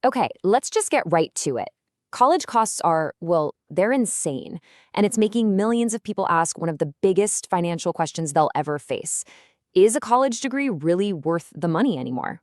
Okay, let's just get right to it. College costs are, well, they're insane, and it's making millions of people ask one of the biggest financial questions they'll ever face. Is a college degree really worth the money anymore?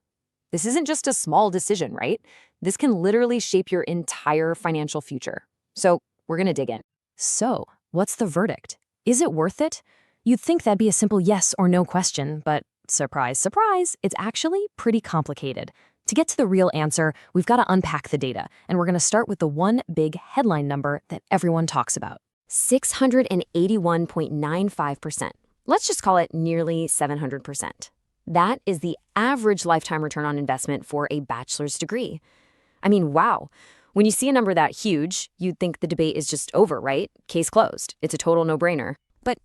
This isn't just a small decision, right? This can literally shape your entire financial future. So, we're going to dig in. So, what's the verdict? Is it worth it? You'd think that'd be a simple yes or no question, but surprise, surprise, it's actually pretty complicated. To get to the real answer, we've got to unpack the data, and we're going to start with the one big headline number that everyone talks about. 681.95%. Let's just call it nearly 700%. That is the average lifetime return on investment for a bachelor's degree. I mean, wow. When you see a number that huge, you'd think the debate is just over, right? Case closed. It's a total no-brainer. But,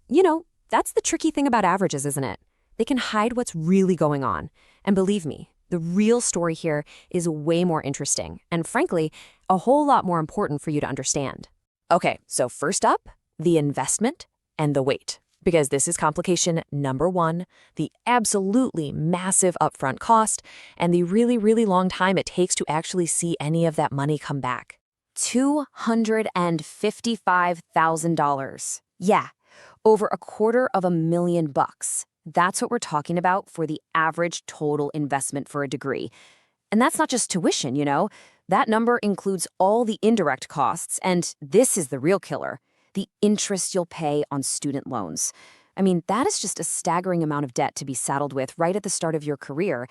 that's the tricky thing about averages, isn't it? They can hide what's really going on. And believe me, the real story here is way more interesting and, frankly, a whole lot more important for you to understand. Okay, so first up, the investment and the wait. Because this is complication number one, the absolutely massive upfront cost and the really, really long time it takes to actually see any of that money come back. $255,000. Yeah, over $250,000. That's what we're talking about for the average total investment for a degree. And that's not just tuition, That number includes all the indirect costs, and this is the real killer, the interest you'll pay on student loans. I mean, that is just a staggering amount of debt to be saddled with right at the start of your career.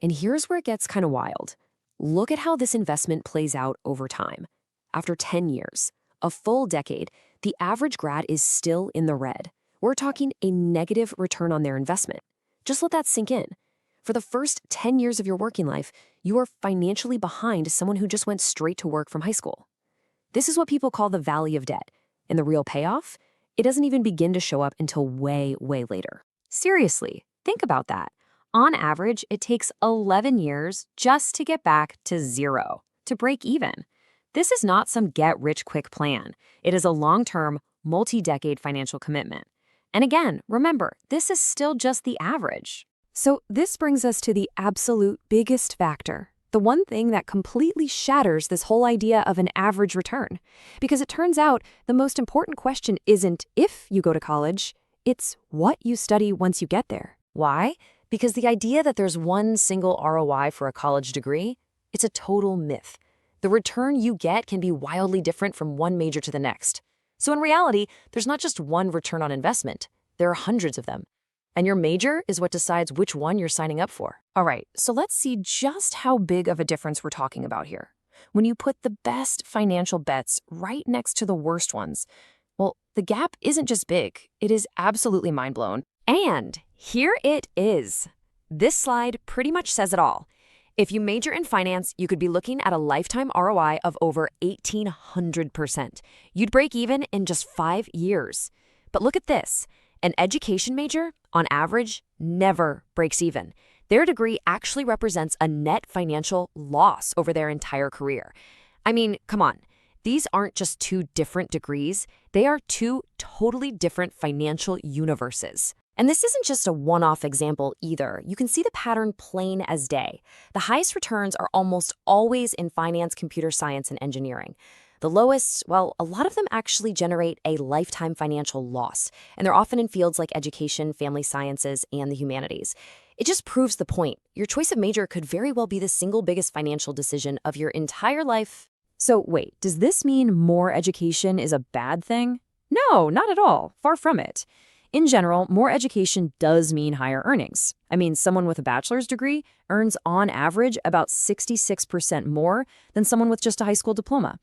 And here's where it gets kind of wild. Look at how this investment plays out over time. After 10 years, a full decade, the average grad is still in the red. We're talking a negative return on their investment. Just let that sink in. For the first 10 years of your working life, you are financially behind someone who just went straight to work from high school. This is what people call the valley of debt. And the real payoff? It doesn't even begin to show up until way, way later. Seriously, think about that. On average, it takes 11 years just to get back to zero, to break even. This is not some get-rich-quick plan. It is a long-term, multi-decade financial commitment. And again, remember, this is still just the average. So this brings us to the absolute biggest factor, the one thing that completely shatters this whole idea of an average return. Because it turns out the most important question isn't if you go to college, it's what you study once you get there. Why? Because the idea that there's one single ROI for a college degree, it's a total myth. The return you get can be wildly different from one major to the next. So in reality, there's not just one return on investment. There are hundreds of them. And your major is what decides which one you're signing up for. All right, so let's see just how big of a difference we're talking about here. When you put the best financial bets right next to the worst ones, well, the gap isn't just big, it is absolutely mind-blowing. And here it is. This slide pretty much says it all. If you major in finance, you could be looking at a lifetime ROI of over 1,800%. You'd break even in just 5 years. But look at this. An education major, on average, never breaks even. Their degree actually represents a net financial loss over their entire career. I mean, come on. These aren't just two different degrees. They are two totally different financial universes. And this isn't just a one-off example either. You can see the pattern plain as day. The highest returns are almost always in finance, computer science, and engineering. The lowest, well, a lot of them actually generate a lifetime financial loss, and they're often in fields like education, family sciences, and the humanities. It just proves the point. Your choice of major could very well be the single biggest financial decision of your entire life. So wait, does this mean more education is a bad thing? No, not at all. Far from it. In general, more education does mean higher earnings. I mean, someone with a bachelor's degree earns on average about 66% more than someone with just a high school diploma.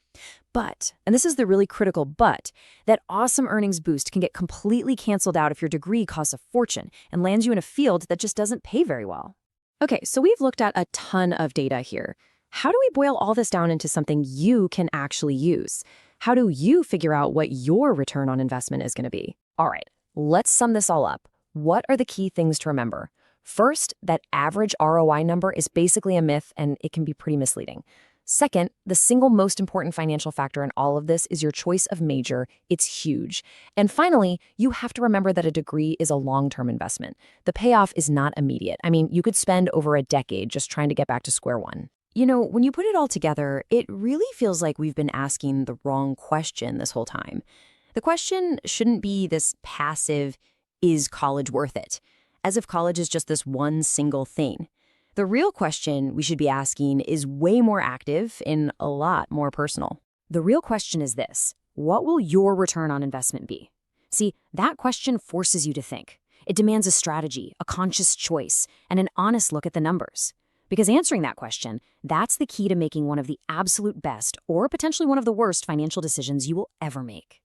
But, and this is the really critical but, that awesome earnings boost can get completely canceled out if your degree costs a fortune and lands you in a field that just doesn't pay very well. Okay, so we've looked at a ton of data here. How do we boil all this down into something you can actually use? How do you figure out what your return on investment is going to be? All right. Let's sum this all up. What are the key things to remember? First, that average ROI number is basically a myth and it can be pretty misleading. Second, the single most important financial factor in all of this is your choice of major. It's huge. And finally, you have to remember that a degree is a long-term investment. The payoff is not immediate. I mean, you could spend over a decade just trying to get back to square one. When you put it all together, it really feels like we've been asking the wrong question this whole time. The question shouldn't be this passive, is college worth it? As if college is just this one single thing. The real question we should be asking is way more active and a lot more personal. The real question is this: what will your return on investment be? See, that question forces you to think. It demands a strategy, a conscious choice, and an honest look at the numbers. Because answering that question, that's the key to making one of the absolute best or potentially one of the worst financial decisions you will ever make.